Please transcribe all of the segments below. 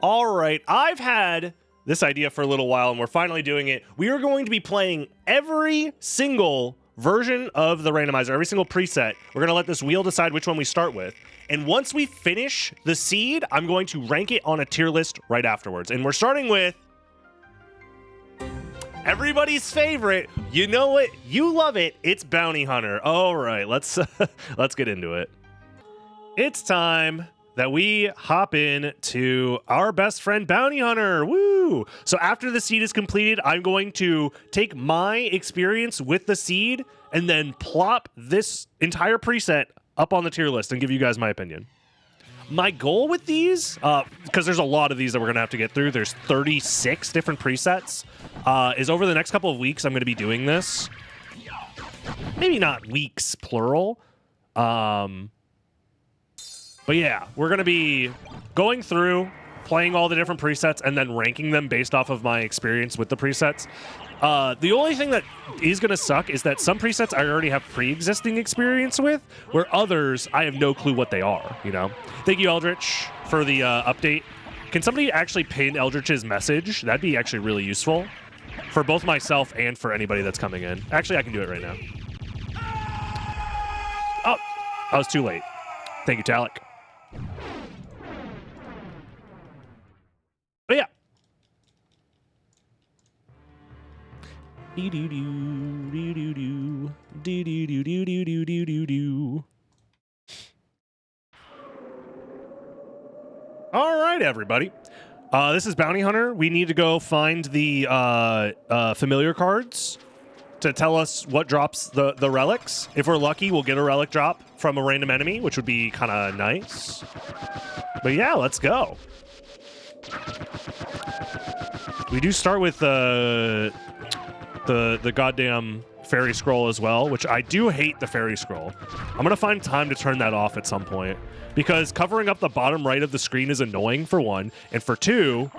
All right, I've had this idea for a little while, and we're finally doing it. We are going to be playing every single version of the randomizer, every single preset. We're going to let this wheel decide which one we start with. And once we finish the seed, I'm going to rank it on a tier list right afterwards. And we're starting with everybody's favorite. You know it, you love it. It's Bounty Hunter. All right, let's get into it. It's time that we hop in to our best friend Bounty Hunter. Woo! So after the seed is completed, I'm going to take my experience with the seed and then plop this entire preset up on the tier list and give you guys my opinion. My goal with these, because there's a lot of these that we're gonna have to get through, there's 36 different presets, is over the next couple of weeks I'm gonna be doing this. Maybe not weeks, plural. But yeah, we're going to be going through, playing all the different presets, and then ranking them based off of my experience with the presets. The only thing that is going to suck is that some presets I already have pre-existing experience with, where others, I have no clue what they are, you know? Thank you, Eldritch, for the update. Can somebody actually pin Eldritch's message? That'd be actually really useful for both myself and for anybody that's coming in. Actually, I can do it right now. Oh, I was too late. Thank you, Talik. But yeah. All right, everybody. This is Bounty Hunter. We need to go find the familiar cards to tell us what drops the relics. If we're lucky, we'll get a relic drop from a random enemy, which would be kind of nice. But yeah, let's go. We do start with the goddamn fairy scroll as well, which I do hate the fairy scroll. I'm gonna find time to turn that off at some point because covering up the bottom right of the screen is annoying for one, and for two,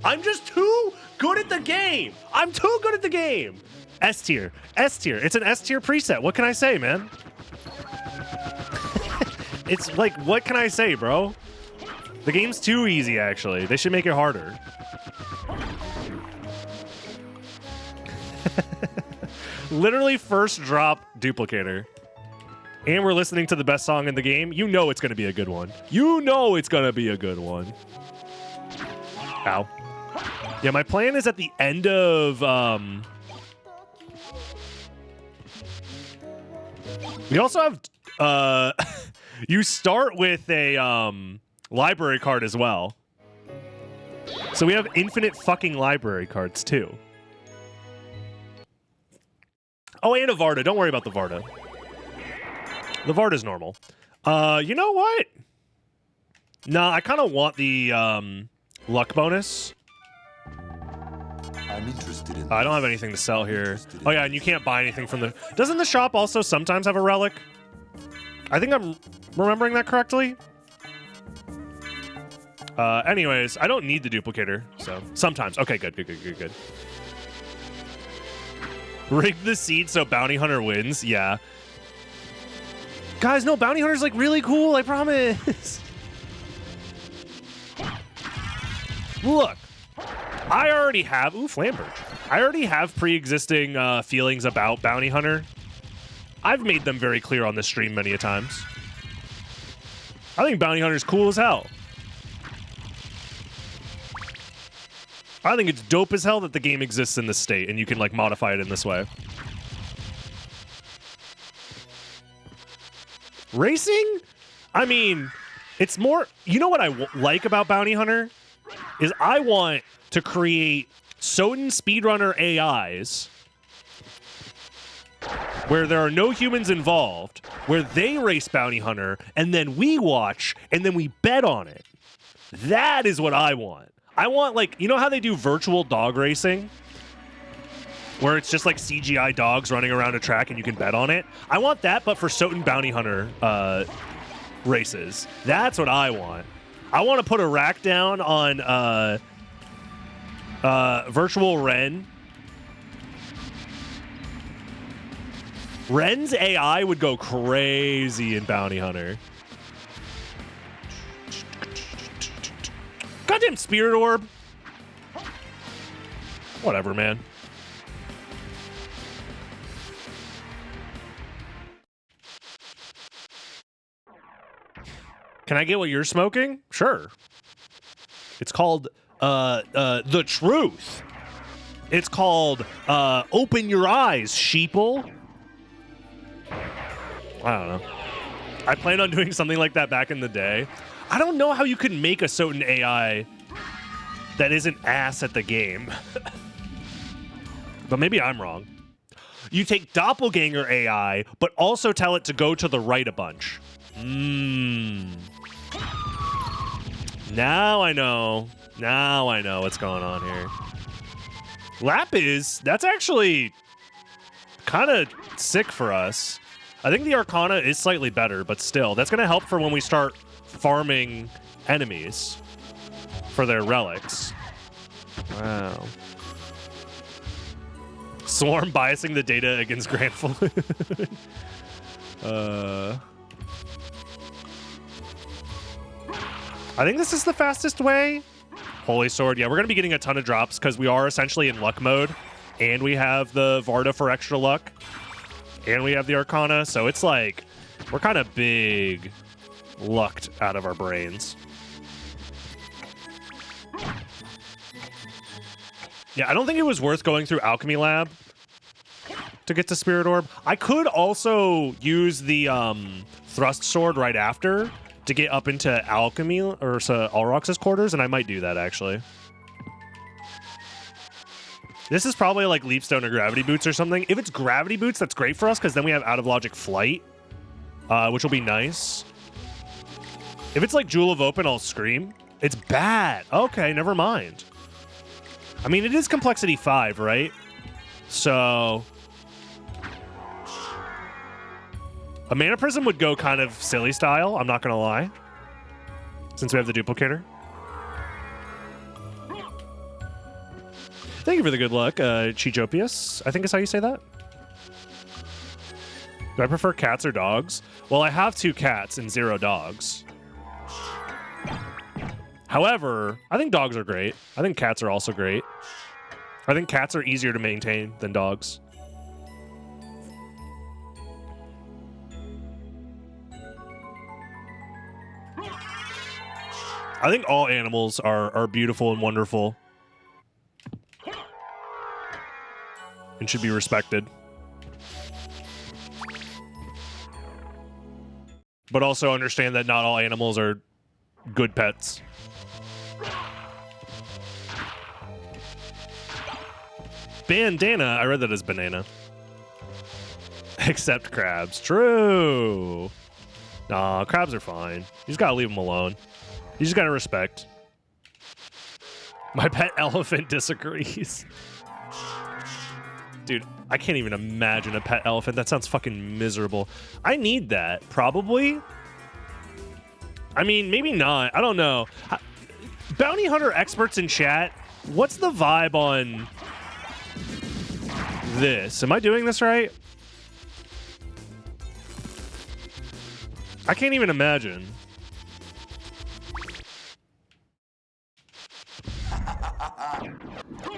I'm just too good at the game. I'm too good at the game. S tier, S tier. It's an S tier preset. What can I say, man? It's like, what can I say, bro? The game's too easy, actually. They should make it harder. Literally first drop duplicator. And we're listening to the best song in the game. You know it's going to be a good one. You know it's going to be a good one. Ow. Yeah, my plan is at the end of... We also have... You start with a library card as well. So we have infinite fucking library cards too. Oh, and a Varda. Don't worry about the Varda. The Varda's normal. You know what? Nah, I kind of want the luck bonus. I'm interested in I don't have anything to sell here. Oh yeah, and you can't buy anything from the... Doesn't the shop also sometimes have a relic? I think I'm remembering that correctly. Anyways, I don't need the duplicator, so sometimes. Okay, good. Rig the seed so Bounty Hunter wins. Yeah. Guys, no, Bounty Hunter's like really cool, I promise. Look, I already have... Ooh, Flamberge. I already have pre-existing feelings about Bounty Hunter. I've made them very clear on this stream many a times. I think Bounty Hunter's cool as hell. I think it's dope as hell that the game exists in this state and you can like modify it in this way. Racing? I mean, it's more... You know what I like about Bounty Hunter? Is I want to create SotN speedrunner AIs where there are no humans involved, where they race Bounty Hunter, and then we watch, and then we bet on it. That is what I want. I want, like, you know how they do virtual dog racing? Where it's just like CGI dogs running around a track and you can bet on it? I want that, but for SotN Bounty Hunter races. That's what I want. I want to put a rack down on Virtual Ren. Ren's AI would go crazy in Bounty Hunter. Goddamn spirit orb. Whatever, man. Can I get what you're smoking? Sure. It's called the truth. It's called open your eyes, sheeple. I don't know. I planned on doing something like that back in the day. I don't know how you could make a SotN AI that isn't ass at the game. But maybe I'm wrong. You take doppelganger AI, but also tell it to go to the right a bunch. Now I know. Now I know what's going on here. Lapis, that's actually kind of sick for us. I think the Arcana is slightly better, but still, that's going to help for when we start farming enemies for their relics. Wow. Swarm biasing the data against Grandful. I think this is the fastest way. Holy Sword. Yeah, we're going to be getting a ton of drops because we are essentially in luck mode. And we have the Varda for extra luck. And we have the Arcana. So it's like we're kind of big lucked out of our brains. Yeah, I don't think it was worth going through Alchemy Lab to get to Spirit Orb. I could also use the Thrust Sword right after to get up into Alchemy or Alrox's quarters, and I might do that, actually. This is probably like Leapstone or Gravity Boots or something. If it's Gravity Boots, that's great for us, because then we have Out of Logic Flight, which will be nice. If it's like Jewel of Open, I'll scream. It's bad. Okay, never mind. I mean, it is Complexity 5, right? So a Mana Prism would go kind of silly style, I'm not going to lie, since we have the Duplicator. Thank you for the good luck, Chichopius, I think is how you say that. Do I prefer cats or dogs? Well, I have 2 cats and 0 dogs. However, I think dogs are great. I think cats are also great. I think cats are easier to maintain than dogs. I think all animals are beautiful and wonderful and should be respected. But also understand that not all animals are good pets. Bandana, I read that as banana. Except crabs. True. Nah, crabs are fine. You just gotta leave them alone. You just gotta respect. My pet elephant disagrees. Dude, I can't even imagine a pet elephant. That sounds fucking miserable. I need that, probably. I mean, maybe not. I don't know. Bounty Hunter experts in chat, what's the vibe on this? Am I doing this right? I can't even imagine.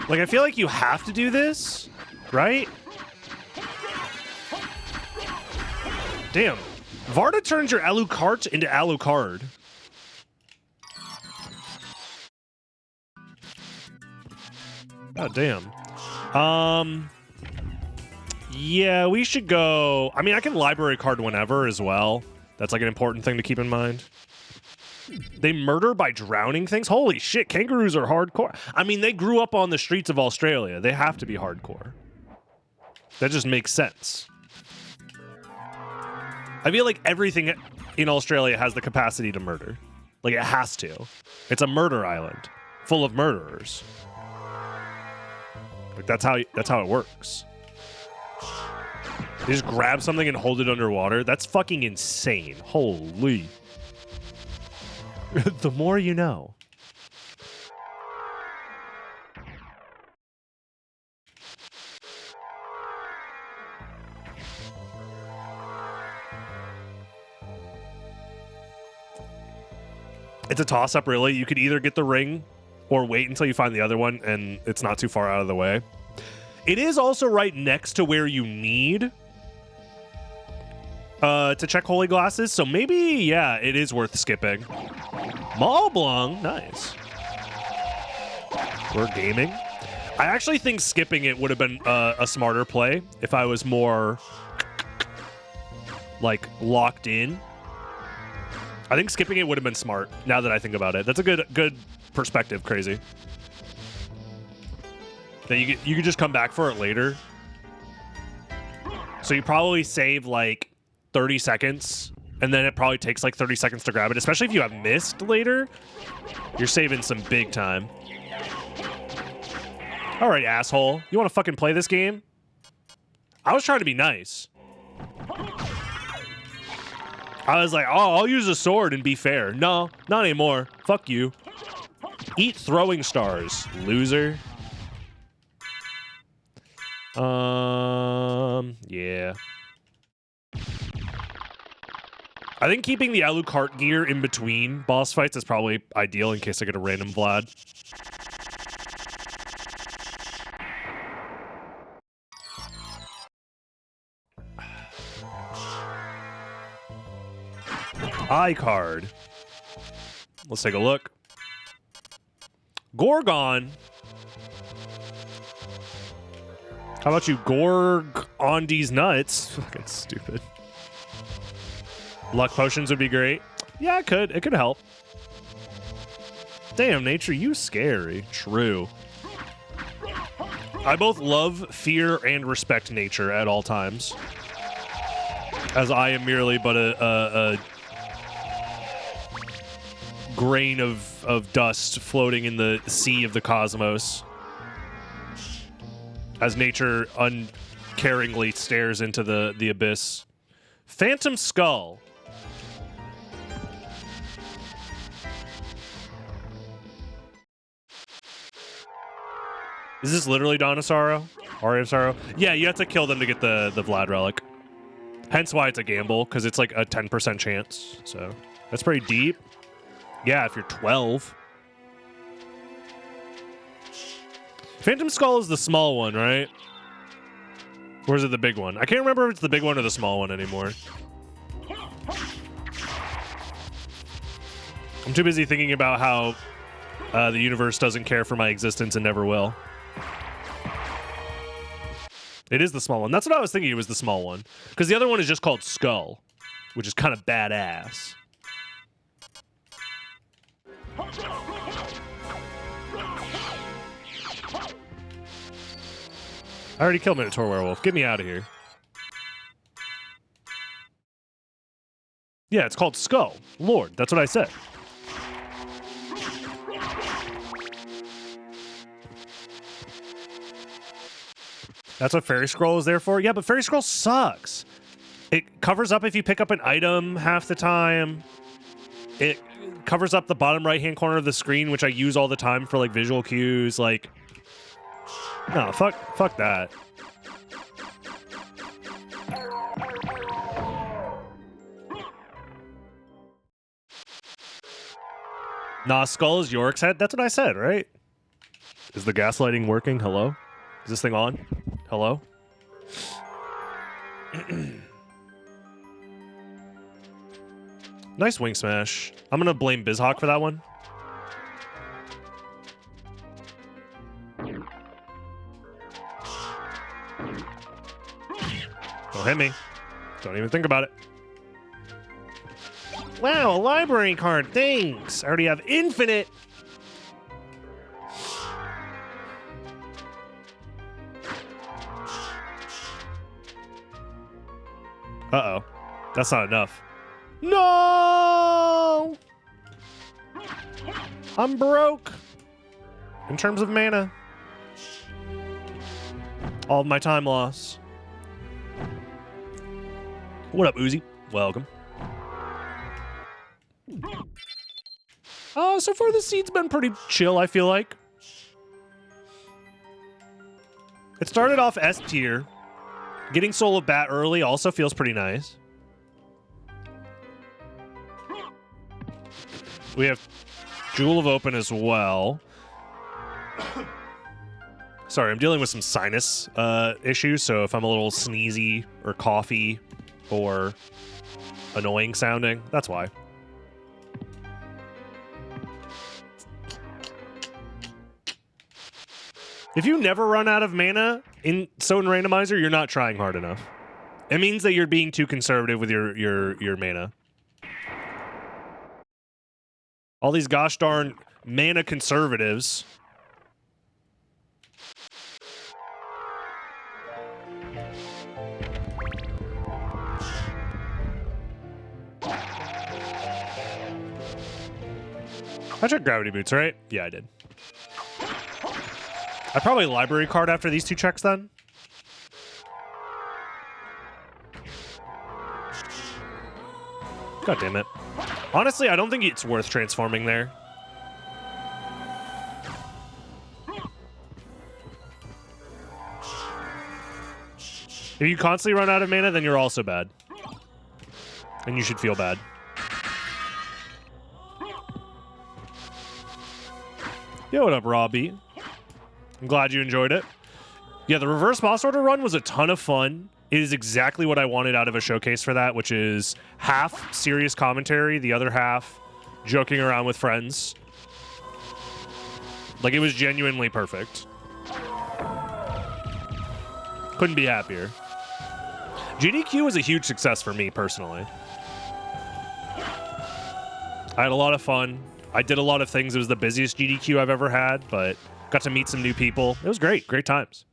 Like, I feel like you have to do this, right? Damn. Varda turns your Alucard into Alucard. Oh, damn. Yeah, we should go. I mean, I can library card whenever as well. That's like an important thing to keep in mind. They murder by drowning things? Holy shit, kangaroos are hardcore. I mean, they grew up on the streets of Australia. They have to be hardcore. That just makes sense. I feel like everything in Australia has the capacity to murder. Like, it has to. It's a murder island full of murderers. Like, that's how it works. They just grab something and hold it underwater. That's fucking insane. Holy. The more you know. It's a toss-up, really. You could either get the ring or wait until you find the other one, and it's not too far out of the way. It is also right next to where you need to check holy glasses, so maybe, yeah, it is worth skipping. Mall Blanc, nice. We're gaming. I actually think skipping it would have been a smarter play if I was more, like, locked in. I think skipping it would have been smart, now that I think about it. That's a good perspective, Crazy. That you could just come back for it later. So you probably save, like, 30 seconds, and then it probably takes, like, 30 seconds to grab it. Especially if you have missed later, you're saving some big time. All right, asshole. You want to fucking play this game? I was trying to be nice. I was like, oh, I'll use a sword and be fair. No, not anymore. Fuck you. Eat throwing stars, loser. Yeah. I think keeping the Alucard gear in between boss fights is probably ideal in case I get a random Vlad. iCard. Let's take a look. Gorgon. How about you gorg on these nuts? Fucking stupid. Luck potions would be great. Yeah, it could. It could help. Damn, nature, you scary. True. I both love, fear, and respect nature at all times. As I am merely but a grain of dust floating in the sea of the cosmos. As nature uncaringly stares into the abyss. Phantom Skull. Is this literally Dawn of Sorrow? Aria of Sorrow? Yeah, you have to kill them to get the Vlad relic. Hence why it's a gamble, because it's like a 10% chance. So that's pretty deep. Yeah, if you're 12. Phantom Skull is the small one, right? Or is it the big one? I can't remember if it's the big one or the small one anymore. I'm too busy thinking about how the universe doesn't care for my existence and never will. It is the small one. That's what I was thinking. It was the small one. Because the other one is just called Skull, which is kind of badass. I already killed Minotaur Werewolf. Get me out of here. Yeah, it's called Skull. Lord, that's what I said. That's what Fairy Scroll is there for? Yeah, but Fairy Scroll sucks. It covers up if you pick up an item half the time. It covers up the bottom right-hand corner of the screen, which I use all the time for, like, visual cues. Like, no, fuck that. Nah, Skull is Yorick's head. That's what I said, right? Is the gaslighting working? Hello? Is this thing on? Hello? Nice wing smash. I'm gonna blame BizHawk for that one. Don't hit me. Don't even think about it. Wow, a library card. Thanks. I already have infinite. Uh-oh. That's not enough. No! I'm broke. In terms of mana. All of my time loss. What up, Uzi? Welcome. So far the seed's been pretty chill, I feel like. It started off S tier. Getting Soul of Bat early also feels pretty nice. We have Jewel of Open as well. Sorry, I'm dealing with some sinus issues, so if I'm a little sneezy or coughy or annoying sounding, that's why. If you never run out of mana in SotN Randomizer, you're not trying hard enough. It means that you're being too conservative with your mana. All these gosh darn mana conservatives. I checked Gravity Boots, right? Yeah, I did. I probably library card after these two checks then. God damn it. Honestly, I don't think it's worth transforming there. If you constantly run out of mana, then you're also bad. And you should feel bad. Yo, what up, Robbie? I'm glad you enjoyed it. Yeah, the reverse boss order run was a ton of fun. It is exactly what I wanted out of a showcase for that, which is half serious commentary, the other half joking around with friends. Like, it was genuinely perfect. Couldn't be happier. GDQ was a huge success for me, personally. I had a lot of fun. I did a lot of things. It was the busiest GDQ I've ever had, but got to meet some new people. It was great. Great times.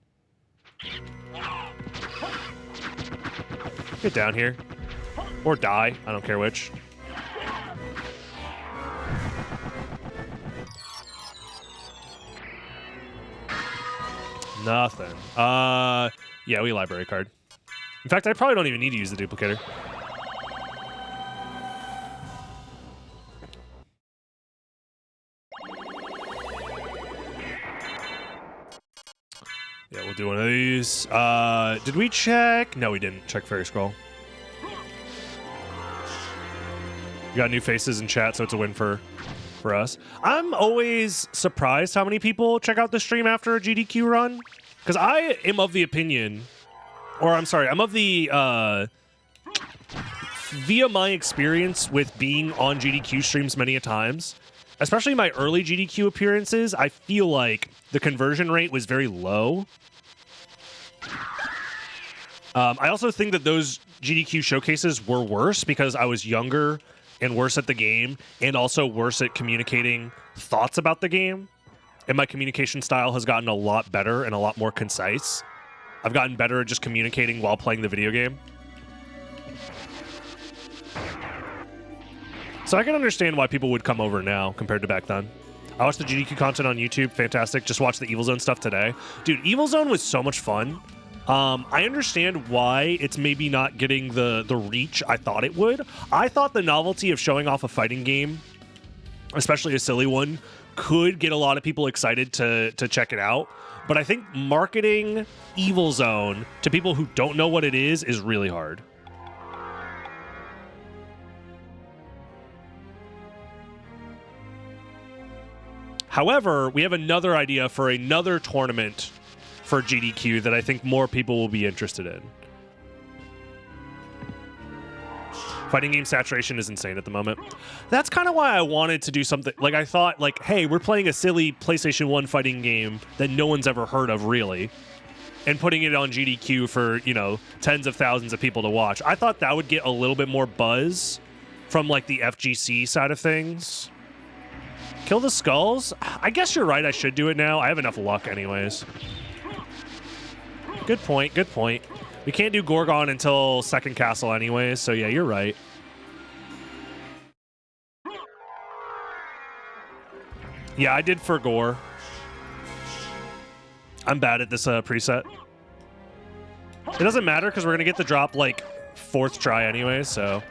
Get down here. Or die. I don't care which. Nothing. Yeah, we library card. In fact, I probably don't even need to use the duplicator. Yeah, we'll do one of these. Did we check? No, we didn't check Fairy Scroll. We got new faces in chat, so it's a win for us. I'm always surprised how many people check out the stream after a GDQ run. Because I am of the opinion, or I'm sorry, I'm of the, via my experience with being on GDQ streams many a times, especially my early GDQ appearances, I feel like the conversion rate was very low. I also think that those GDQ showcases were worse because I was younger and worse at the game, and also worse at communicating thoughts about the game. And my communication style has gotten a lot better and a lot more concise. I've gotten better at just communicating while playing the video game. So I can understand why people would come over now compared to back then. I watched the GDQ content on YouTube. Fantastic. Just watched the Evil Zone stuff today. Dude, Evil Zone was so much fun. I understand why it's maybe not getting the reach I thought it would. I thought the novelty of showing off a fighting game, especially a silly one, could get a lot of people excited to check it out. But I think marketing Evil Zone to people who don't know what it is really hard. However, we have another idea for another tournament for GDQ that I think more people will be interested in. Fighting game saturation is insane at the moment. That's kind of why I wanted to do something. Like, I thought, like, hey, we're playing a silly PlayStation 1 fighting game that no one's ever heard of, really, and putting it on GDQ for, you know, tens of thousands of people to watch. I thought that would get a little bit more buzz from, like, the FGC side of things. Kill the skulls? I guess you're right, I should do it now. I have enough luck anyways. Good point, good point. We can't do Gorgon until second castle anyways, so yeah, you're right. Yeah, I did for Gore. I'm bad at this preset. It doesn't matter because we're going to get the drop like fourth try anyways, so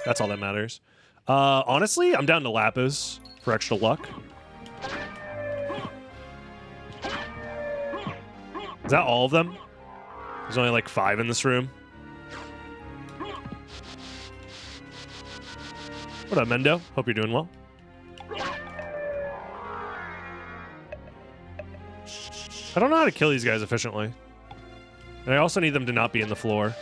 that's all that matters. Honestly, I'm down to Lapis for extra luck. Is that all of them? There's only like 5 in this room. What up, Mendo? Hope you're doing well. I don't know how to kill these guys efficiently. And I also need them to not be in the floor.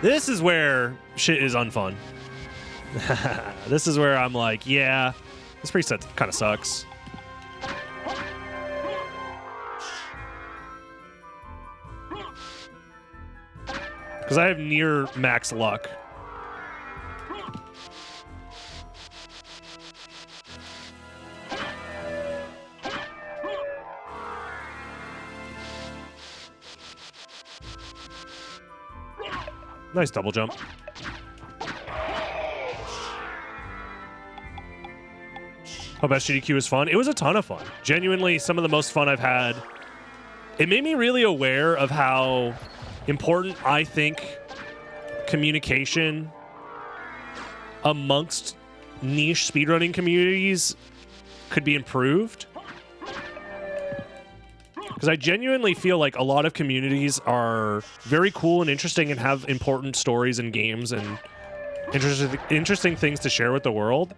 This is where shit is unfun. This is where I'm like, yeah, this preset kind of sucks. Because I have near max luck. Nice double jump. Hope SGDQ was fun. It was a ton of fun. Genuinely, some of the most fun I've had. It made me really aware of how important I think communication amongst niche speedrunning communities could be improved. Because I genuinely feel like a lot of communities are very cool and interesting and have important stories and games and interesting things to share with the world.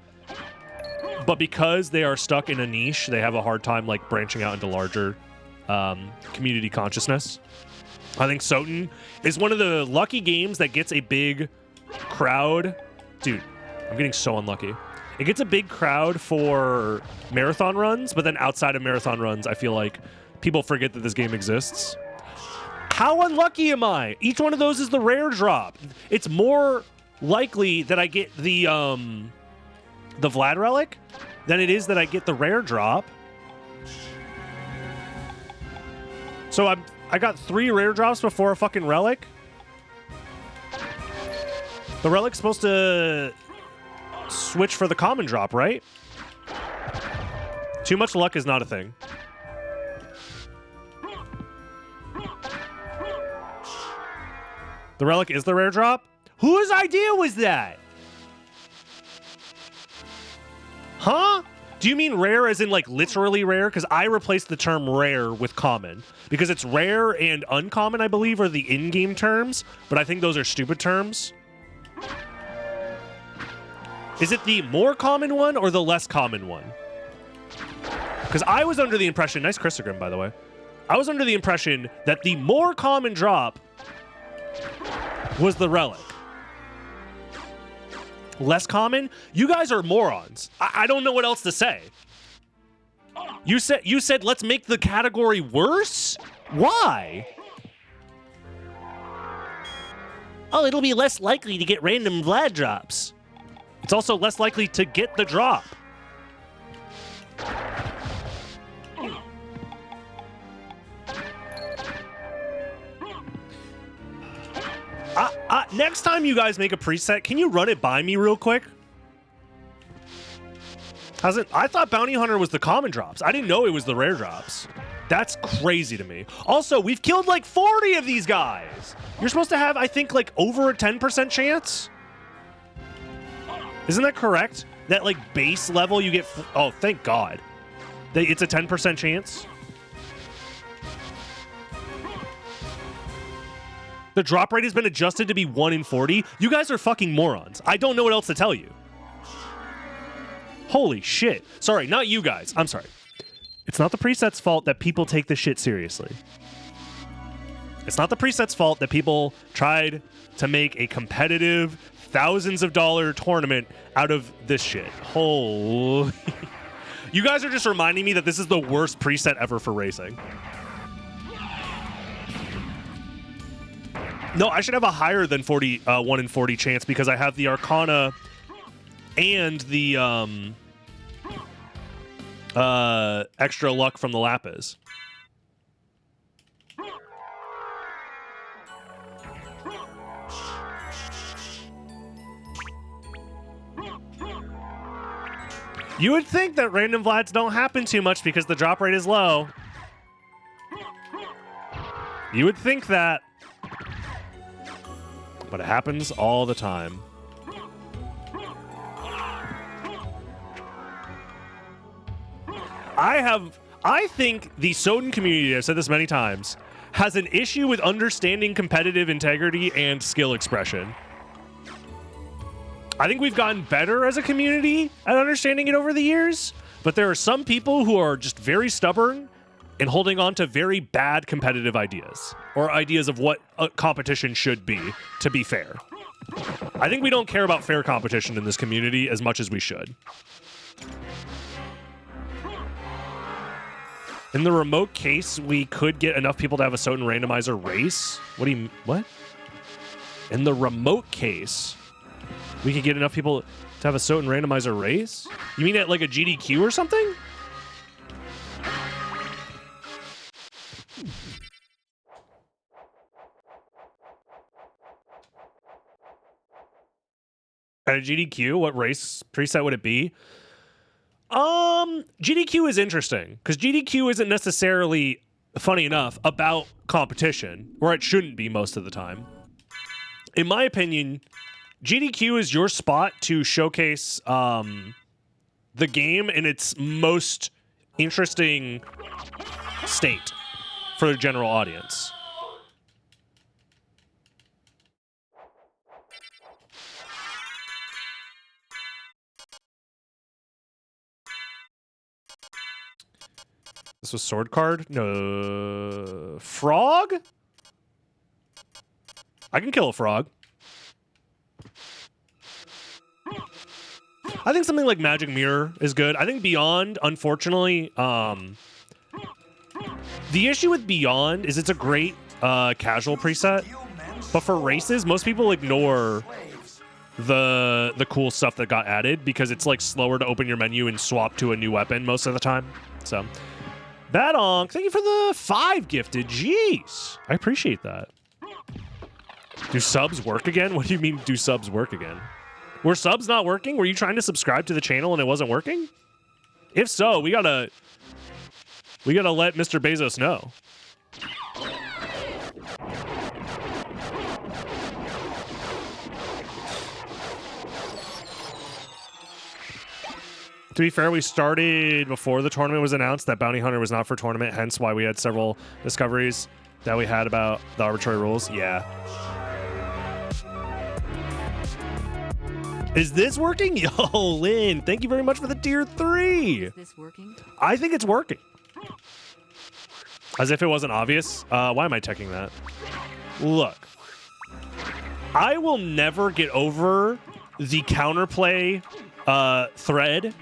But because they are stuck in a niche, they have a hard time like branching out into larger community consciousness. I think SotN is one of the lucky games that gets a big crowd. Dude, I'm getting so unlucky. It gets a big crowd for marathon runs, but then outside of marathon runs, I feel like people forget that this game exists. How unlucky am I? Each one of those is the rare drop. It's more likely that I get the Vlad relic than it is that I get the rare drop. So I got 3 rare drops before a fucking relic. The relic's supposed to switch for the common drop, right? Too much luck is not a thing. The relic is the rare drop? Whose idea was that? Huh? Do you mean rare as in like literally rare? Because I replaced the term rare with common. Because it's rare and uncommon, I believe, are the in-game terms. But I think those are stupid terms. Is it the more common one or the less common one? Because I was under the impression, nice Christogram, by the way. I was under the impression that the more common drop was the relic. Less common? You guys are morons. I don't know what else to say. You said let's make the category worse? Why? Oh, it'll be less likely to get random Vlad drops. It's also less likely to get the drop. Next time you guys make a preset, can you run it by me real quick? I thought Bounty Hunter was the common drops. I didn't know it was the rare drops. That's crazy to me. Also, we've killed like 40 of these guys. You're supposed to have, I think, like over a 10% chance. Isn't that correct? That like base level you get... Oh, thank God. It's a 10% chance. The drop rate has been adjusted to be 1 in 40. You guys are fucking morons. I don't know what else to tell you. Holy shit. Sorry, not you guys. I'm sorry. It's not the preset's fault that people take this shit seriously. It's not the preset's fault that people tried to make a competitive thousands of dollar tournament out of this shit. Holy... You guys are just reminding me that this is the worst preset ever for racing. No, I should have a higher than 1 in 40 chance because I have the Arcana and the extra luck from the Lapis. You would think that random Vlads don't happen too much because the drop rate is low. You would think that. But it happens all the time. I think the SotN community, I've said this many times, has an issue with understanding competitive integrity and skill expression. I think we've gotten better as a community at understanding it over the years, but there are some people who are just very stubborn and holding on to very bad competitive ideas or ideas of what a competition should be, to be fair. I think we don't care about fair competition in this community as much as we should. In the remote case, we could get enough people to have a SotN randomizer race. What? In the remote case, we could get enough people to have a SotN randomizer race? You mean at like a GDQ or something? At a GDQ, what race preset would it be? GDQ is interesting because GDQ isn't necessarily, funny enough, about competition, or it shouldn't be most of the time. In my opinion, GDQ is your spot to showcase the game in its most interesting state for the general audience. This was sword card? No. Frog? I can kill a frog. I think something like Magic Mirror is good. I think Beyond, unfortunately, the issue with Beyond is it's a great casual preset, but for races, most people ignore the cool stuff that got added because it's like slower to open your menu and swap to a new weapon most of the time. So, Badonk, thank you for the 5 gifted. Jeez, I appreciate that. Do subs work again? What do you mean, do subs work again? Were subs not working? Were you trying to subscribe to the channel and it wasn't working? If so, we gotta let Mr. Bezos know. To be fair, we started before the tournament was announced that Bounty Hunter was not for tournament, hence why we had several discoveries that we had about the arbitrary rules. Yeah. Is this working? Yo, Lynn, thank you very much for the tier 3. Is this working? I think it's working. As if it wasn't obvious. Why am I checking that? Look. I will never get over the counterplay thread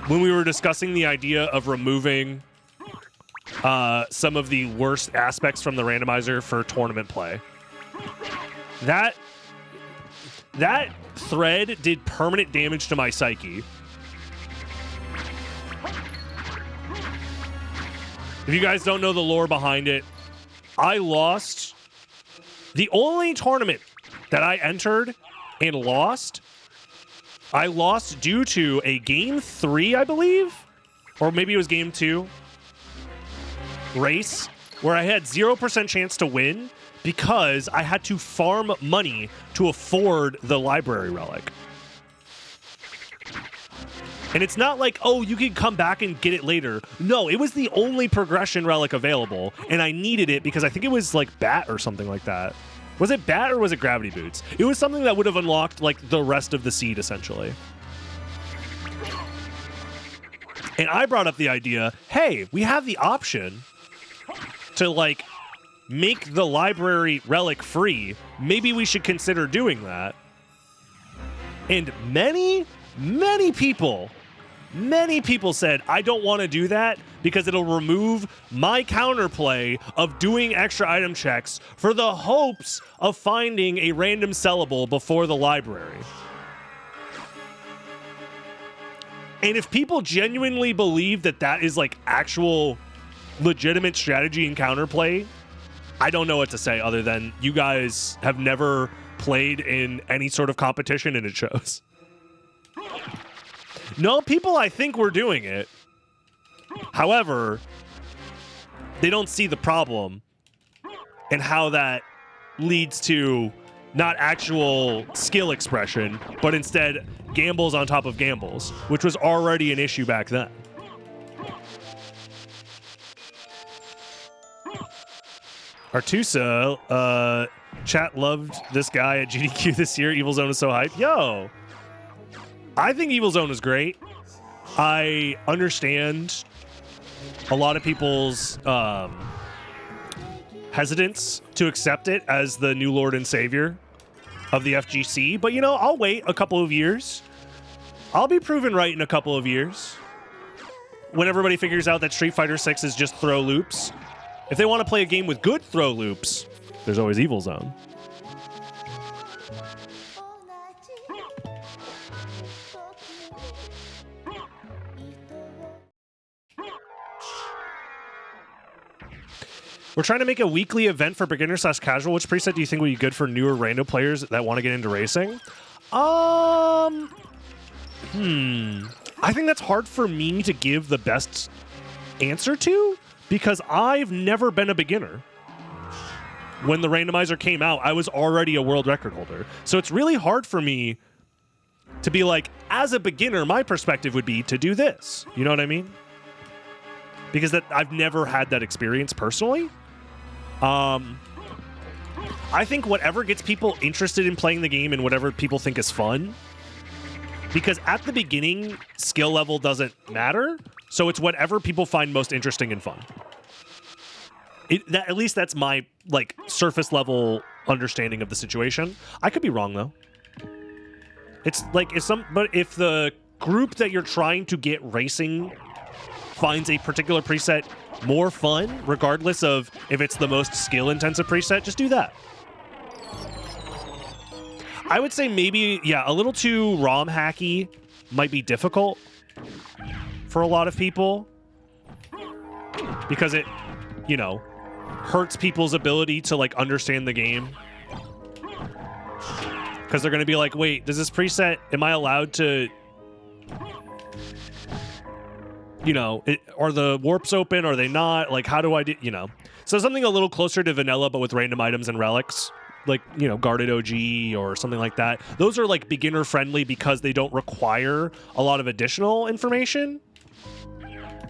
when we were discussing the idea of removing some of the worst aspects from the randomizer for tournament play. That thread did permanent damage to my psyche. If you guys don't know the lore behind it, I lost the only tournament that I entered and lost. I lost due to a game 3, I believe, or maybe it was game 2 race where I had 0% chance to win because I had to farm money to afford the library relic. And it's not like, oh, you can come back and get it later. No, it was the only progression relic available, and I needed it because I think it was like Bat or something like that. Was it Bat or was it Gravity Boots? It was something that would have unlocked like the rest of the seed, essentially. And I brought up the idea, hey, we have the option to like make the library relic free. Maybe we should consider doing that. And many people said, I don't want to do that because it'll remove my counterplay of doing extra item checks for the hopes of finding a random sellable before the library. And if people genuinely believe that that is like actual legitimate strategy and counterplay, I don't know what to say other than you guys have never played in any sort of competition and it shows. No, people I think were doing it. However, they don't see the problem and how that leads to not actual skill expression, but instead gambles on top of gambles, which was already an issue back then. Artusa, chat loved this guy at GDQ this year. Evil Zone is so hyped. Yo, I think Evil Zone is great. I understand a lot of people's hesitance to accept it as the new Lord and Savior of the FGC, but you know, I'll wait a couple of years. I'll be proven right in a couple of years when everybody figures out that Street Fighter 6 is just throw loops. If they want to play a game with good throw loops, there's always Evil Zone. We're trying to make a weekly event for beginner/casual. Which preset do you think would be good for newer rando players that want to get into racing? I think that's hard for me to give the best answer to because I've never been a beginner. When the randomizer came out, I was already a world record holder. So it's really hard for me to be like, as a beginner, my perspective would be to do this. You know what I mean? Because I've never had that experience personally. I think whatever gets people interested in playing the game and whatever people think is fun. Because at the beginning, skill level doesn't matter. So it's whatever people find most interesting and fun. At least that's my like surface level understanding of the situation. I could be wrong though. It's like if the group that you're trying to get racing finds a particular preset more fun, regardless of if it's the most skill-intensive preset, just do that. I would say maybe, yeah, a little too ROM hacky might be difficult for a lot of people because it, you know, hurts people's ability to, like, understand the game. Because they're going to be like, wait, does this preset, am I allowed to... You know, are the warps open? Are they not? Like, how do I do, you know? So something a little closer to vanilla, but with random items and relics, like, you know, guarded OG or something like that. Those are like beginner friendly because they don't require a lot of additional information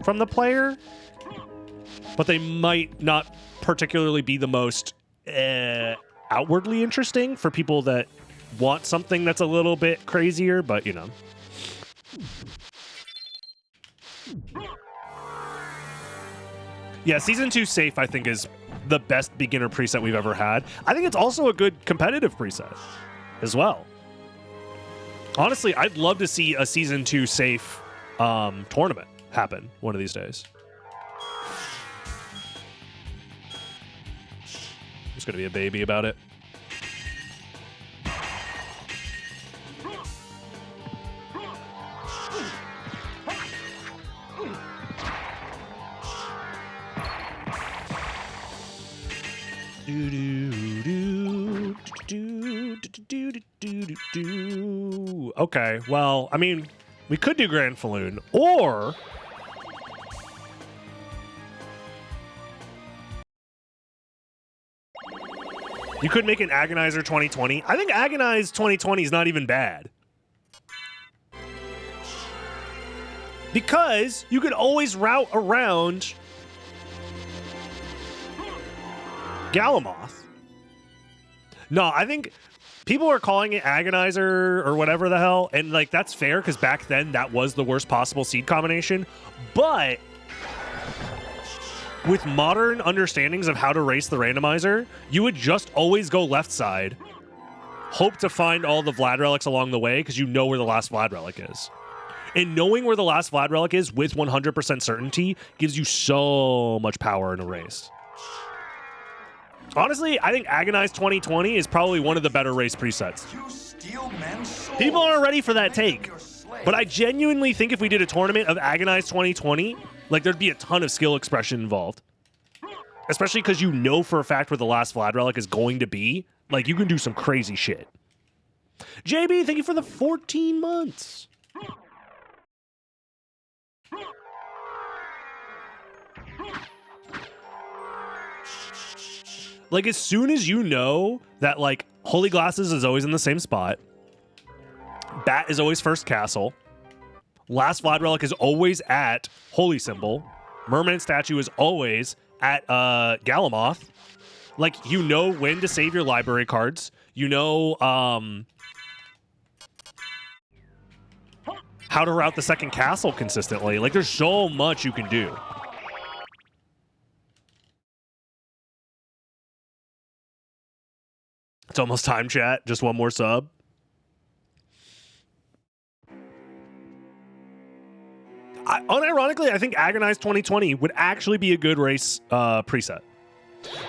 from the player, but they might not particularly be the most outwardly interesting for people that want something that's a little bit crazier, but you know. Yeah, Season 2 Safe, I think, is the best beginner preset we've ever had. I think it's also a good competitive preset as well. Honestly, I'd love to see a Season 2 Safe tournament happen one of these days. Just gonna be a baby about it. Okay, well, I mean, we could do Grand Falloon, or you could make an Agonizer 2020. I think Agonize 2020 is not even bad. Because you could always route around Galamoth. No, I think people are calling it Agonizer or whatever the hell, and like that's fair because back then that was the worst possible seed combination. But with modern understandings of how to race the randomizer, you would just always go left side, hope to find all the Vlad relics along the way because you know where the last Vlad relic is. And knowing where the last Vlad relic is with 100% certainty gives you so much power in a race. Honestly, I think Agonize 2020 is probably one of the better race presets. People aren't ready for that take. But I genuinely think if we did a tournament of Agonize 2020, like there'd be a ton of skill expression involved. Especially because you know for a fact where the last Vlad relic is going to be. Like, you can do some crazy shit. JB, thank you for the 14 months. Like, as soon as you know that, like, Holy Glasses is always in the same spot, Bat is always first castle, last Vlad relic is always at Holy Symbol, Merman statue is always at Galamoth, Like, you know when to save your library cards. You know how to route the second castle consistently. Like, there's so much you can do. It's almost time, chat. Just one more sub. Unironically, I think Agonize 2020 would actually be a good race preset.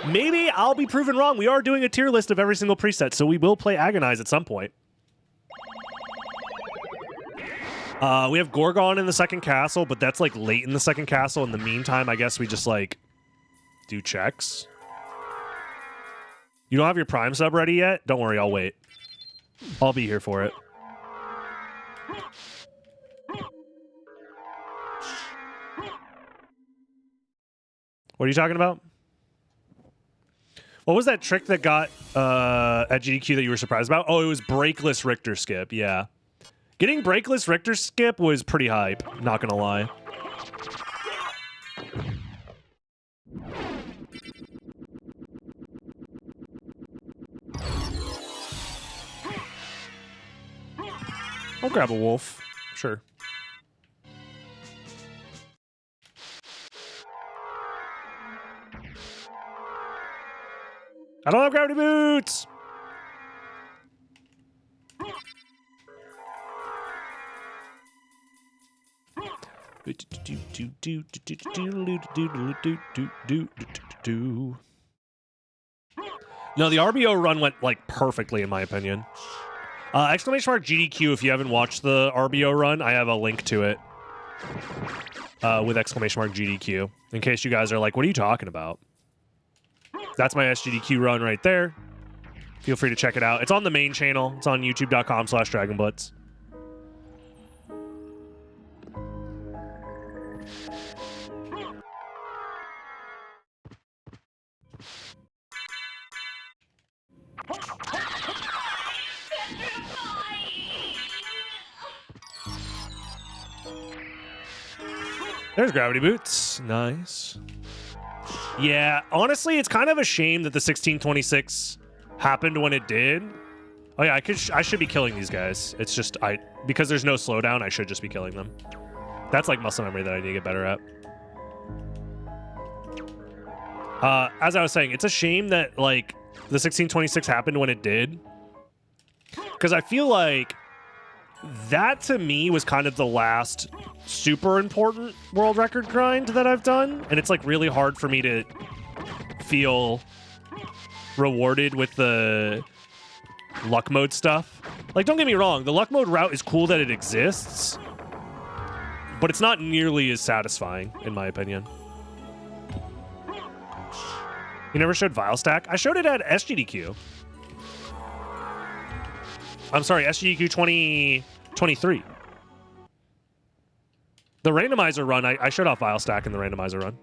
Maybe I'll be proven wrong. We are doing a tier list of every single preset, so we will play Agonize at some point. We have Gorgon in the second castle, but that's like late in the second castle. In the meantime, I guess we just like do checks. You don't have your Prime sub ready yet? Don't worry, I'll wait. I'll be here for it. What are you talking about? What was that trick that got at GDQ that you were surprised about? Oh, it was Breakless Richter Skip, yeah. Getting Breakless Richter Skip was pretty hype, not gonna lie. I'll grab a wolf, sure. I don't have gravity boots! No, the RBO run went, like, perfectly, in my opinion. Exclamation mark GDQ, if you haven't watched the RBO run, I have a link to it. With exclamation mark GDQ. In case you guys are like, what are you talking about? That's my SGDQ run right there. Feel free to check it out. It's on the main channel. It's on youtube.com/DragonBlitz. There's gravity boots. Nice. Yeah, honestly, it's kind of a shame that the 1626 happened when it did. Oh yeah, I should be killing these guys. It's just because there's no slowdown, I should just be killing them. That's like muscle memory that I need to get better at. As I was saying, it's a shame that like the 1626 happened when it did, because I feel like that to me was kind of the last super important world record grind that I've done, and it's like really hard for me to feel rewarded with the luck mode stuff. Like, don't get me wrong, the luck mode route is cool that it exists, but it's not nearly as satisfying, in my opinion. You never showed Vile Stack? I showed it at SGDQ. I'm sorry, SGDQ 2023. The randomizer run, I showed off Vile Stack in the randomizer run.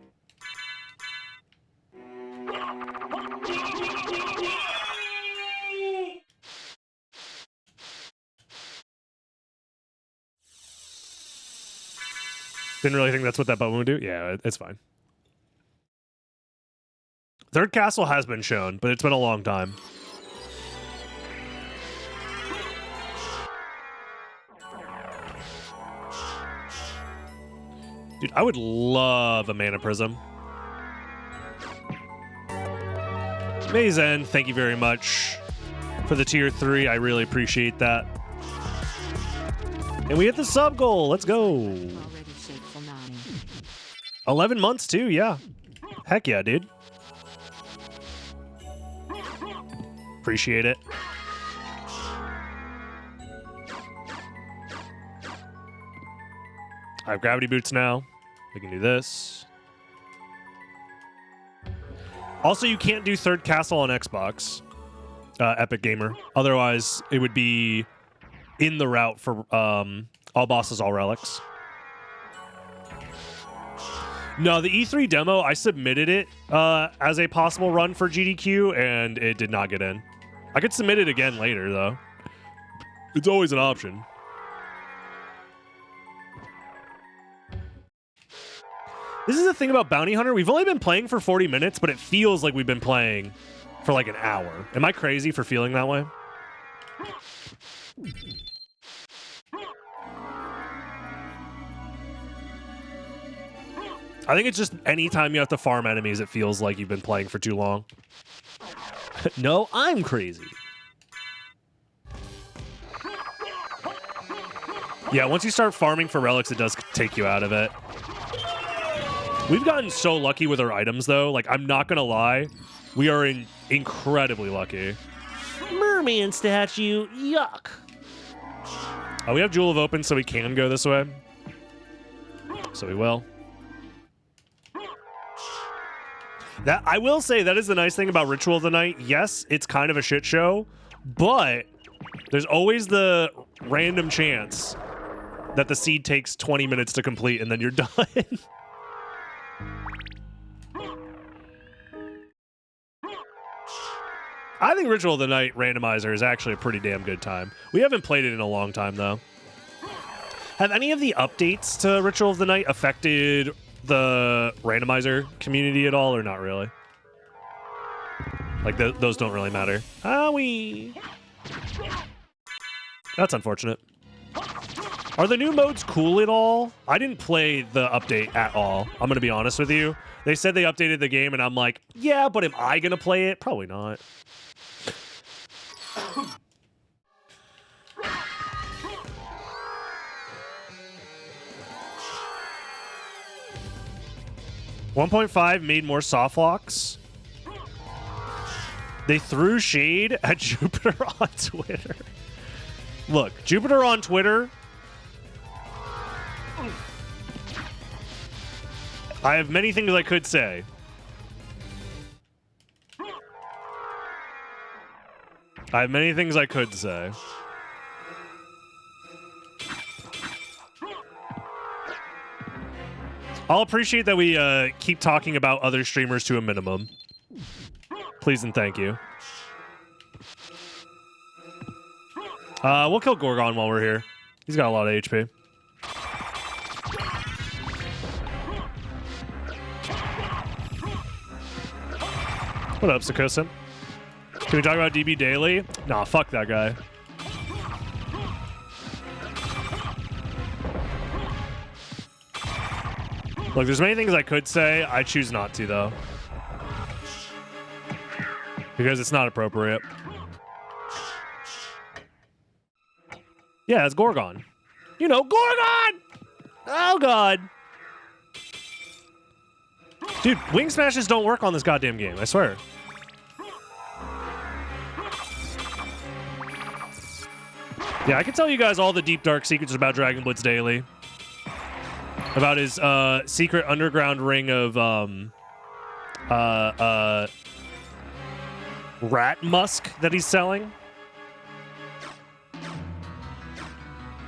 Didn't really think that's what that button would do. Yeah, it's fine. Third castle has been shown, but it's been a long time. Dude, I would love a mana prism. Mazen, thank you very much for the tier 3. I really appreciate that. And we hit the sub goal. Let's go. 11 months too, yeah. Heck yeah, dude. Appreciate it. I have gravity boots now. We can do this. Also, you can't do third castle on Xbox, Epic Gamer. Otherwise, it would be in the route for all bosses, all relics. No, the E3 demo, I submitted it as a possible run for GDQ, and it did not get in. I could submit it again later, though. It's always an option. This is the thing about Bounty Hunter. We've only been playing for 40 minutes, but it feels like we've been playing for like an hour. Am I crazy for feeling that way? I think it's just anytime you have to farm enemies, it feels like you've been playing for too long. No, I'm crazy. Yeah, once you start farming for relics, it does take you out of it. We've gotten so lucky with our items, though. Like, I'm not gonna lie. We are incredibly lucky. Merman statue, yuck. Oh, we have Jewel of Open, so we can go this way. So we will. That I will say, that is the nice thing about Ritual of the Night. Yes, it's kind of a shit show, but there's always the random chance that the seed takes 20 minutes to complete and then you're done. I think Ritual of the Night Randomizer is actually a pretty damn good time. We haven't played it in a long time, though. Have any of the updates to Ritual of the Night affected the Randomizer community at all, or not really? Like, those don't really matter. That's unfortunate. Are the new modes cool at all? I didn't play the update at all. I'm going to be honest with you. They said they updated the game, and I'm like, yeah, but am I going to play it? Probably not. .5 made more soft locks. They threw shade at Jupiter on Twitter. Look, Jupiter on Twitter. I have many things I could say. I have many things I could say. I'll appreciate that we keep talking about other streamers to a minimum. Please and thank you. We'll kill Gorgon while we're here. He's got a lot of HP. What up, Sakosim? Can we talk about DB Daily? Nah, fuck that guy. Look, there's many things I could say. I choose not to, though. Because it's not appropriate. Yeah, it's Gorgon. You know, Gorgon! Oh, God. Dude, wing smashes don't work on this goddamn game, I swear. Yeah, I can tell you guys all the deep, dark secrets about Dragon Blitz Daily. About his secret underground ring of rat musk that he's selling.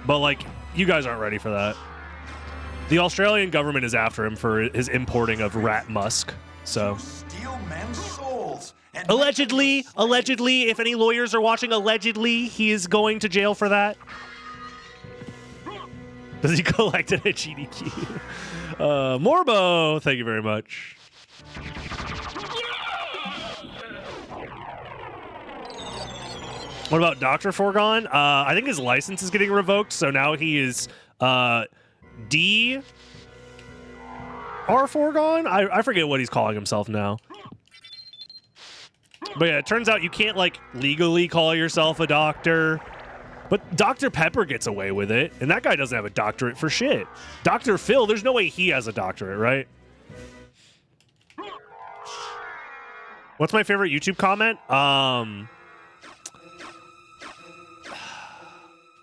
But, like, you guys aren't ready for that. The Australian government is after him for his importing of rat musk. So, steal men's souls. allegedly, if any lawyers are watching, allegedly, he is going to jail for that. Does he collect it at GDQ? Morbo, thank you very much. What about Dr. Forgon? I think his license is getting revoked, so now he is D. R. Forgon? I forget what he's calling himself now. But yeah, it turns out you can't, like, legally call yourself a doctor. But Dr. Pepper gets away with it, and that guy doesn't have a doctorate for shit. Dr. Phil, there's no way he has a doctorate, right? What's my favorite YouTube comment? I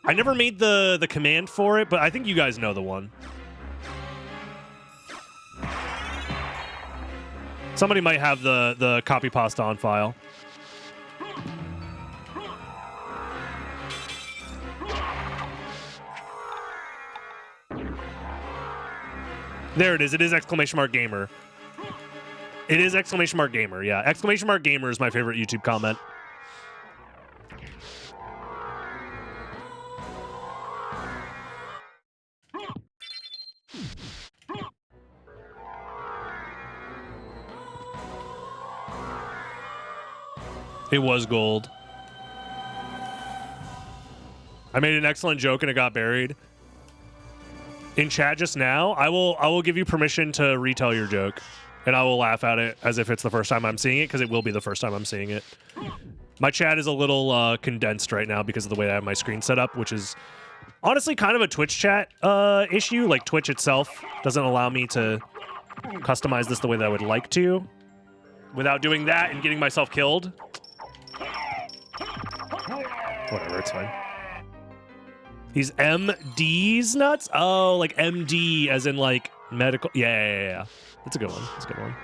never made the command for it, but I think you guys know the one. Somebody might have the copy pasta on file. There it is. It is exclamation mark gamer. It is exclamation mark gamer. Yeah, exclamation mark gamer is my favorite YouTube comment. It was gold. I made an excellent joke and it got buried. In chat just now, I will give you permission to retell your joke. And I will laugh at it as if it's the first time I'm seeing it, because it will be the first time I'm seeing it. My chat is a little condensed right now because of the way I have my screen set up, which is honestly kind of a Twitch chat issue. Like, Twitch itself doesn't allow me to customize this the way that I would like to without doing that and getting myself killed. Whatever, it's fine. These MDs nuts? Oh, like MD as in like medical. Yeah. That's a good one. That's a good one.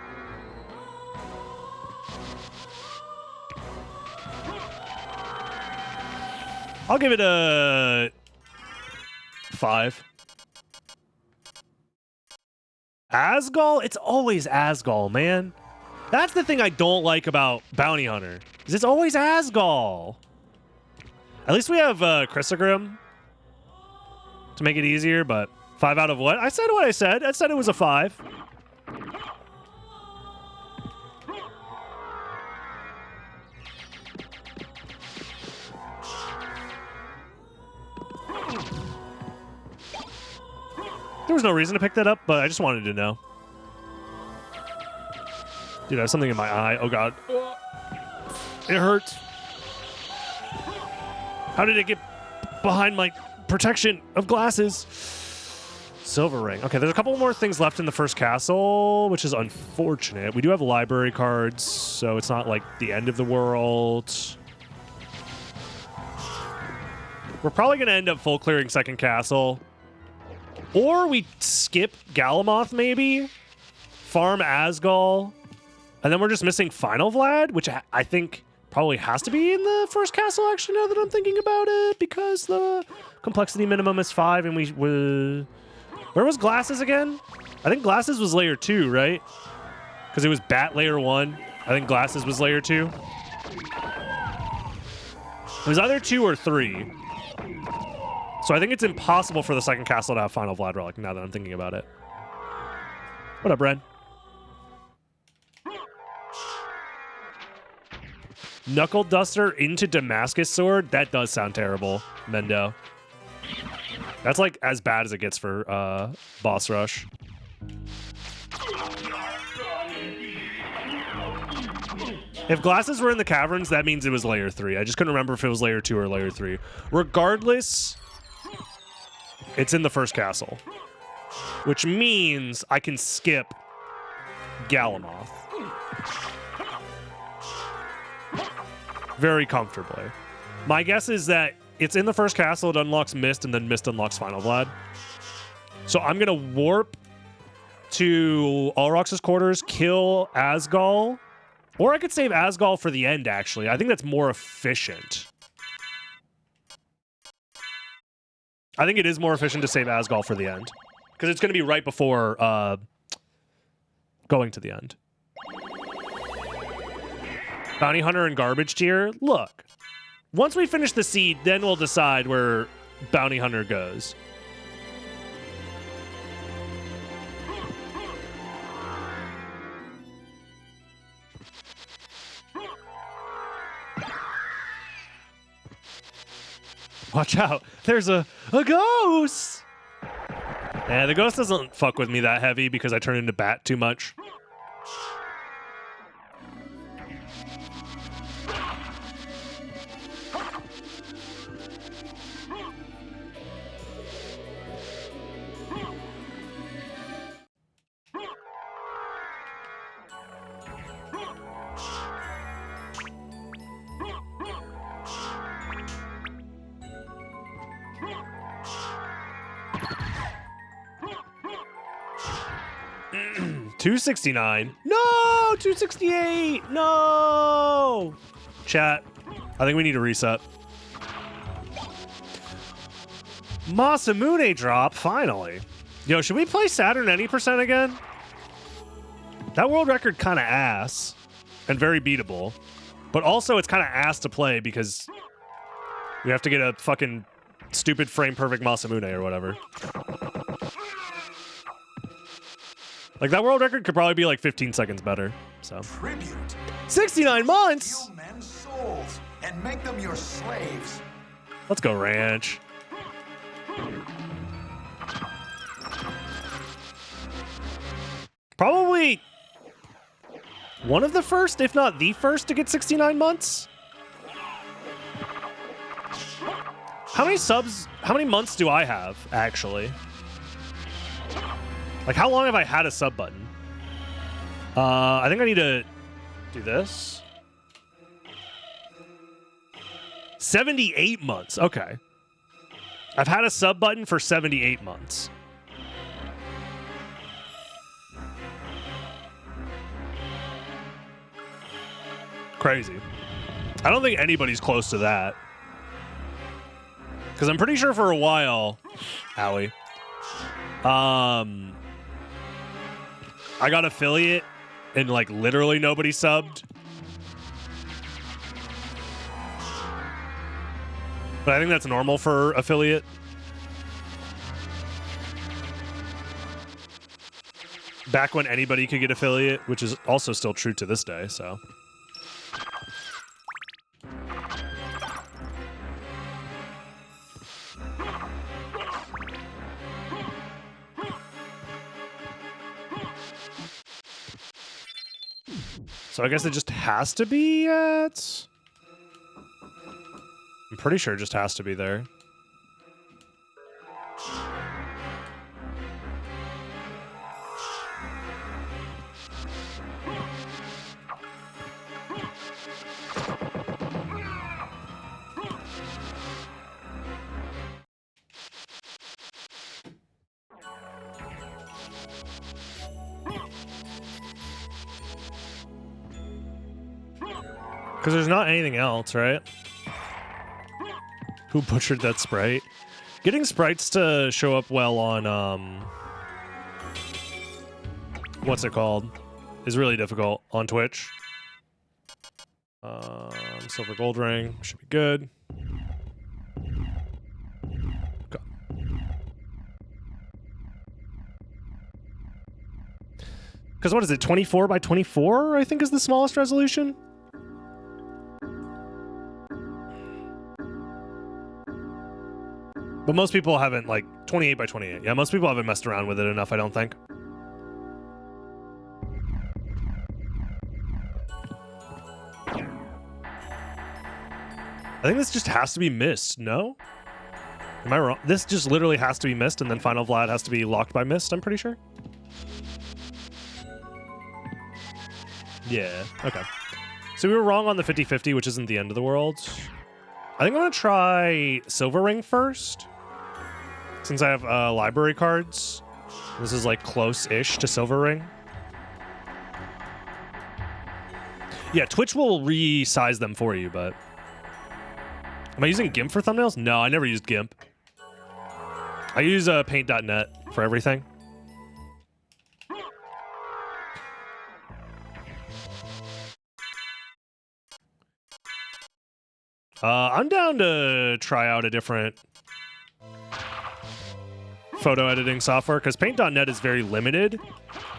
I'll give it a 5. Asgol? It's always Asgol, man. That's the thing I don't like about Bounty Hunter. Is it's always Asgol. At least we have Chrysogrim to make it easier, but 5 out of what? I said what I said. I said it was a 5. There was no reason to pick that up, but I just wanted to know. Dude, I have something in my eye. Oh, God. It hurts. How did it get behind my protection of glasses? Silver ring. Okay, there's a couple more things left in the first castle, which is unfortunate. We do have library cards, so it's not like the end of the world. We're probably going to end up full clearing second castle. Or we skip Galamoth, maybe. Farm Asgol. And then we're just missing Final Vlad, which I think probably has to be in the first castle, actually, now that I'm thinking about it, because the complexity minimum is 5, and we... Where was Glasses again? I think Glasses was layer 2, right? Because it was Bat layer 1. I think Glasses was layer 2. It was either 2 or 3. So I think it's impossible for the second castle to have Final Vlad Relic, now that I'm thinking about it. What up, Ren? Knuckle Duster into Damascus Sword? That does sound terrible, Mendo. That's like as bad as it gets for boss rush. If Glasses were in the caverns, that means it was layer 3. I just couldn't remember if it was layer 2 or layer 3. Regardless, it's in the first castle, which means I can skip Galamoth very comfortably. My guess is that it's in the first castle, it unlocks Mist, and then Mist unlocks Final Vlad. So I'm going to warp to Ulrox's quarters, kill Asgol, or I could save Asgol for the end, actually. I think that's more efficient. I think it is more efficient to save Asgol for the end, because it's going to be right before going to the end. Bounty Hunter and Garbage Tier? Look, once we finish the seed, then we'll decide where Bounty Hunter goes. Watch out. There's a ghost. The ghost doesn't fuck with me that heavy because I turn into Bat too much. $269. No, $268. No. Chat, I think we need a reset. Masamune drop, finally. Yo, should we play Saturn any percent again? That world record kind of ass and very beatable, but also it's kind of ass to play because we have to get a fucking stupid frame perfect Masamune or whatever. Like, that world record could probably be like 15 seconds better. So 69 months. souls and make them your slaves. Let's go ranch. Probably one of the first, if not the first, to get 69 months. How many months do I have, actually? Like, how long have I had a sub button? I think I need to do this. 78 months. Okay. I've had a sub button for 78 months. Crazy. I don't think anybody's close to that. Because I'm pretty sure for a while, Howie, I got affiliate and like literally nobody subbed. But I think that's normal for affiliate. Back when anybody could get affiliate, which is also still true to this day, so. So I guess it just has to be at... I'm pretty sure it just has to be there. Because there's not anything else, right? Who butchered that sprite? Getting sprites to show up well on, what's it called? Is really difficult on Twitch. Silver gold ring. Should be good. Okay. Because what is it? 24 by 24, I think, is the smallest resolution? But most people haven't, like, 28 by 28. Yeah, most people haven't messed around with it enough, I don't think. I think this just has to be missed, no? Am I wrong? This just literally has to be missed, and then Final Vlad has to be locked by mist, I'm pretty sure. Yeah, okay. So we were wrong on the 50-50, which isn't the end of the world. I think I'm going to try Silver Ring first. Since I have library cards, this is like close-ish to Silver Ring. Yeah, Twitch will resize them for you, but... Am I using GIMP for thumbnails? No, I never used GIMP. I use paint.net for everything. I'm down to try out a different photo editing software, because paint.net is very limited,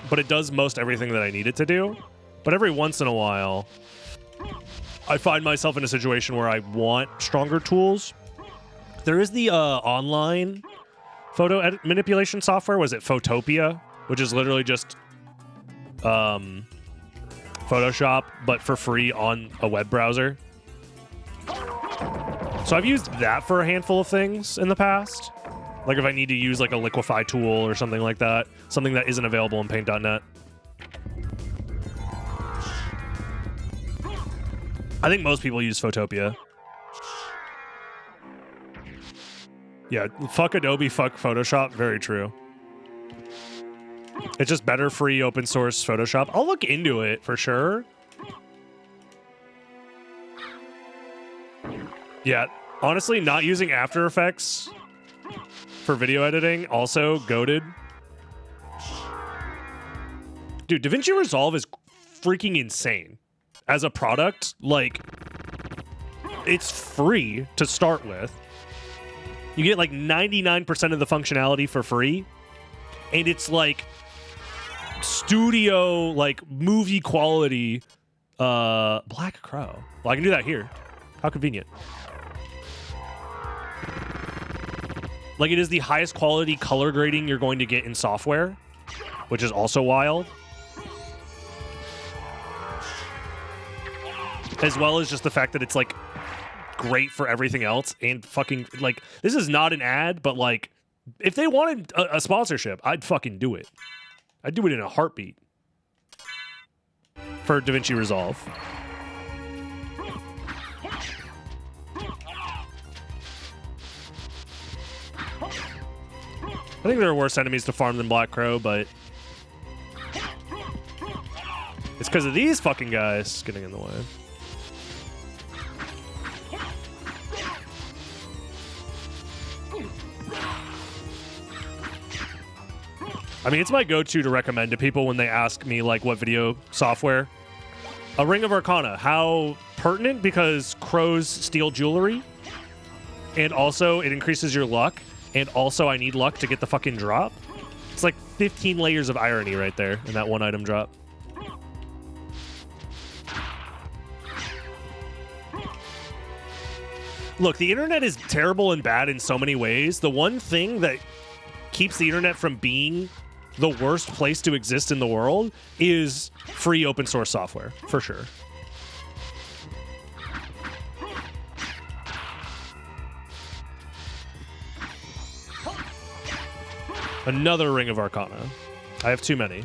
but it does most everything that I need it to do. But every once in a while, I find myself in a situation where I want stronger tools. There is the online photo edit manipulation software. Was it Photopia? Which is literally just Photoshop, but for free on a web browser. So I've used that for a handful of things in the past. Like if I need to use like a liquify tool or something like that. Something that isn't available in paint.net. I think most people use Photopia. Yeah, fuck Adobe, fuck Photoshop. Very true. It's just better free open source Photoshop. I'll look into it for sure. Yeah, honestly, not using After Effects for video editing, also goated. Dude, DaVinci Resolve is freaking insane. As a product, like, it's free to start with. You get like 99% of the functionality for free. And it's like studio, like movie quality Black Crow. Well, I can do that here. How convenient. Like, it is the highest quality color grading you're going to get in software, which is also wild. As well as just the fact that it's, like, great for everything else. And fucking, like, this is not an ad, but, like, if they wanted a sponsorship, I'd fucking do it. I'd do it in a heartbeat. For DaVinci Resolve. I think there are worse enemies to farm than Black Crow, but it's because of these fucking guys getting in the way. I mean, it's my go-to to recommend to people when they ask me, like, what video software. A Ring of Arcana. How pertinent, because crows steal jewelry, and also it increases your luck. And also, I need luck to get the fucking drop. It's like 15 layers of irony right there in that one item drop. Look, the internet is terrible and bad in so many ways. The one thing that keeps the internet from being the worst place to exist in the world is free open source software, for sure. Another Ring of Arcana. I have too many.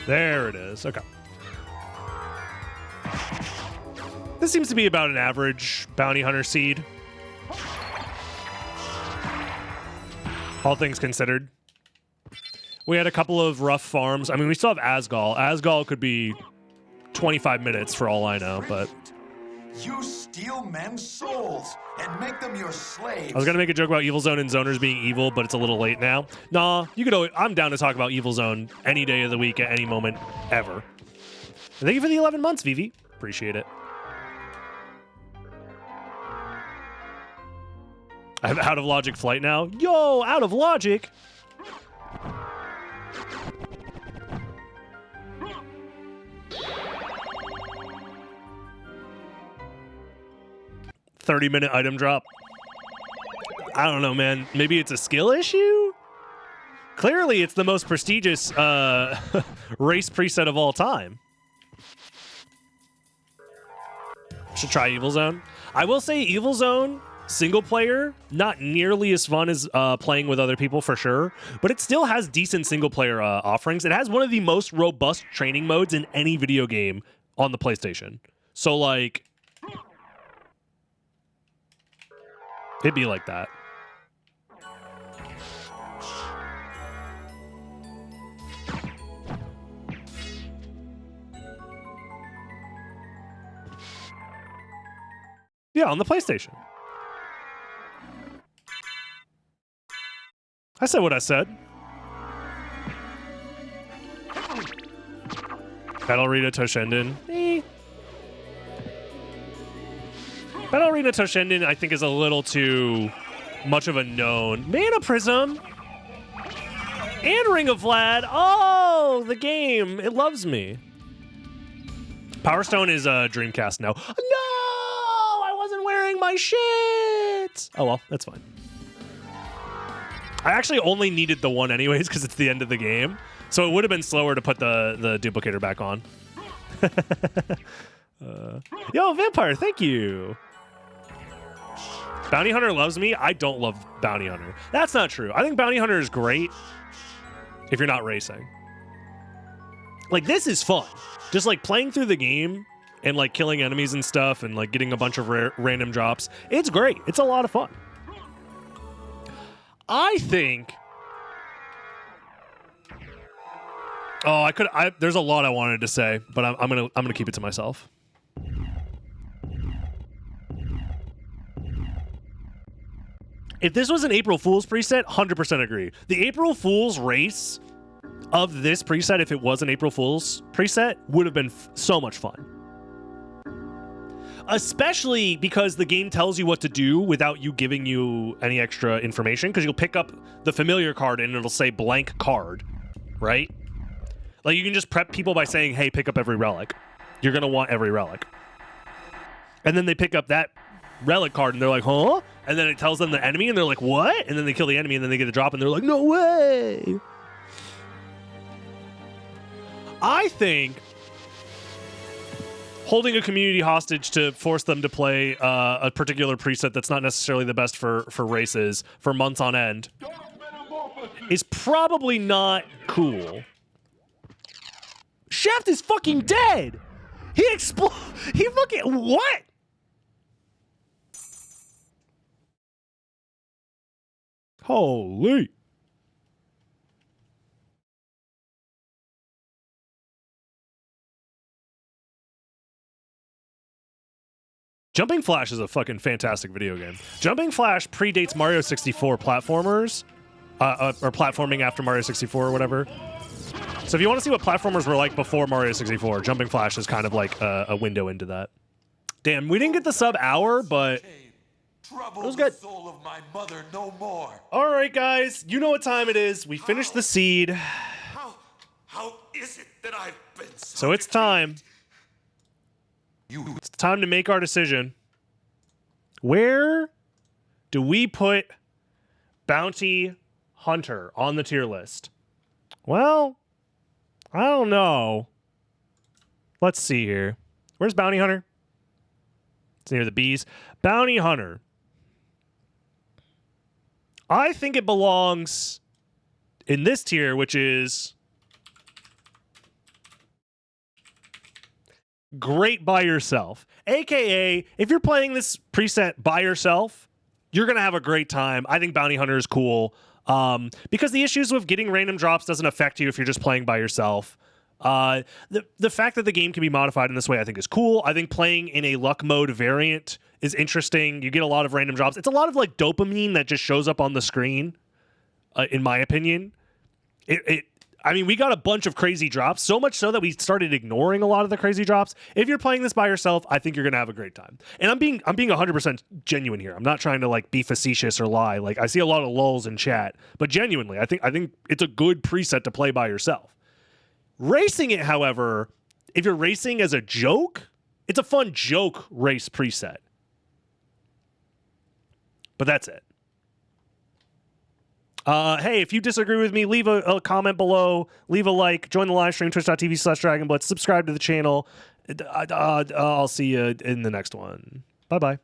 There it is. Okay. This seems to be about an average bounty hunter seed. All things considered. We had a couple of rough farms. I mean, we still have Asgal. Asgal could be 25 minutes for all I know, but... You steal men's souls and make them your slaves. I was going to make a joke about Evil Zone and zoners being evil, but it's a little late now. Nah, you could always, I'm down to talk about Evil Zone any day of the week at any moment ever. And thank you for the 11 months, Vivi. Appreciate it. I have Out of Logic flight now. Yo, Out of Logic. $30-minute item drop. I don't know, man. Maybe it's a skill issue? Clearly, it's the most prestigious race preset of all time. Should try Evil Zone. I will say Evil Zone, single player, not nearly as fun as playing with other people for sure, but it still has decent single player offerings. It has one of the most robust training modes in any video game on the PlayStation. So, like... it'd be like that. Yeah, on the PlayStation. I said what I said. Battle Arena Toshinden. Battle Arena Toshinden, I think, is a little too much of a known. Mana Prism! And Ring of Vlad! Oh, the game! It loves me. Power Stone is a Dreamcast now. No! I wasn't wearing my shit! Oh well, that's fine. I actually only needed the one anyways because it's the end of the game. So it would have been slower to put the duplicator back on. Yo, Vampire, thank you! Bounty Hunter loves me. I don't love Bounty Hunter. That's not true. I think Bounty Hunter is great if you're not racing. Like, this is fun. Just, like, playing through the game and, like, killing enemies and stuff and, like, getting a bunch of random drops. It's great. It's a lot of fun. I think... oh, there's a lot I wanted to say, but I'm gonna keep it to myself. If this was an April Fool's preset, 100% agree. The April Fool's race of this preset, if it was an April Fool's preset, would have been so much fun. Especially because the game tells you what to do without you giving you any extra information, because you'll pick up the familiar card and it'll say blank card, right? Like, you can just prep people by saying, hey, pick up every relic. You're going to want every relic. And then they pick up that relic card and they're like, huh? And then it tells them the enemy and they're like, what? And then they kill the enemy and then they get the drop and they're like, no way. I think holding a community hostage to force them to play a particular preset that's not necessarily the best for races for months on end is probably not cool. Shaft is fucking dead. He fucking what? Holy. Jumping Flash is a fucking fantastic video game. Jumping Flash predates Mario 64 platformers, or platforming after Mario 64 or whatever. So if you want to see what platformers were like before Mario 64, Jumping Flash is kind of like a window into that. Damn, we didn't get the sub hour, but it was good. Soul of my mother no more. All right, guys, you know what time it is. We finished the seed. How is it that I've been So it's time. It's time to make our decision. Where do we put Bounty Hunter on the tier list? Well, I don't know. Let's see here. Where's Bounty Hunter? It's near the bees. Bounty Hunter. I think it belongs in this tier, which is great by yourself. AKA, if you're playing this preset by yourself, you're going to have a great time. I think Bounty Hunter is cool. Because the issues with getting random drops doesn't affect you if you're just playing by yourself. The fact that the game can be modified in this way, I think, is cool. I think playing in a luck mode variant is interesting. You get a lot of random drops. It's a lot of like dopamine that just shows up on the screen, in my opinion. I mean, we got a bunch of crazy drops, so much so that we started ignoring a lot of the crazy drops. If you're playing this by yourself, I think you're gonna have a great time. And I'm being 100% genuine here. I'm not trying to like be facetious or lie. Like, I see a lot of lulls in chat, but genuinely, I think it's a good preset to play by yourself. Racing it, however, if you're racing as a joke, it's a fun joke race preset. But that's it. Hey, if you disagree with me, leave a comment below, leave a like, join the live stream, twitch.tv/DragonBlitz, subscribe to the channel. I'll see you in the next one. Bye-bye.